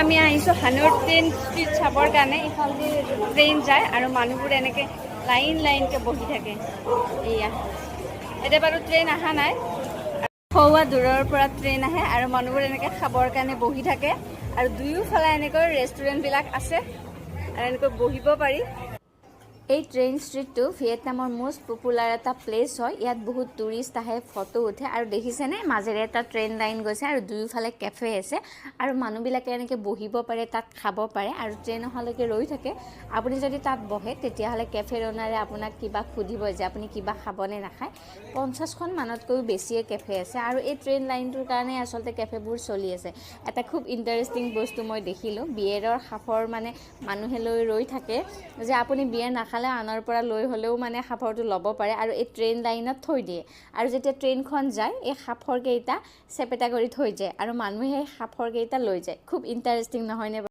আমি আহিছোঁ হানুৰ train street চাবৰ কাৰণে। ইফালে ট্ৰেইন যায় আৰু মানুহবোৰ এনেকৈ লাইন লাইনকৈ বহি থাকে। এয়া এতিয়া বাৰু ট্ৰেইন অহা নাই, খোৱা দূৰৰ পৰা ট্ৰেইন আহে আৰু মানুহবোৰ এনেকৈ খাবৰ কাৰণে বহি থাকে। আৰু দুয়োফালে এনেকৈ ৰেষ্টুৰেণ্টবিলাক আছে আৰু এনেকৈ বহিব পাৰি। এই ট্ৰেইন ষ্ট্ৰীটটো ভিয়েটনামৰ মষ্ট পপুলাৰ এটা প্লেচ হয়। ইয়াত বহুত টুৰিষ্ট আহে, ফটো উঠে আৰু দেখিছেনে মাজেৰে এটা ট্ৰেইন লাইন গৈছে আৰু দুয়োফালে কেফে আছে আৰু মানুহবিলাকে এনেকৈ বহিব পাৰে, তাত খাব পাৰে আৰু ট্ৰেইন অহালৈকে ৰৈ থাকে। আপুনি যদি তাত বহে তেতিয়াহ'লে কেফেৰ অ'নাৰে আপোনাক কিবা সুধিব যে আপুনি কিবা খাবনে নাখায়। 50খন মানতকৈও বেছিয়ে কেফে আছে আৰু এই ট্ৰেইন লাইনটোৰ কাৰণে আচলতে কেফেবোৰ চলি আছে। এটা খুব ইণ্টাৰেষ্টিং বস্তু মই দেখিলোঁ, বিয়েৰৰ সাফৰ মানে মানুহে লৈ ৰৈ থাকে যে আপুনি বিয়েৰ নাখালে আনৰ পৰা লৈ হ'লেও মানে সাফৰটো ল'ব পাৰে আৰু এই ট্ৰেইন লাইনত থৈ দিয়ে আৰু যেতিয়া ট্ৰেইনখন যায় এই সাফৰকেইটা চেপেটা কৰি থৈ যায় আৰু মানুহে সেই সাফৰকেইটা লৈ যায়। খুব ইণ্টাৰেষ্টিং নহয়নে?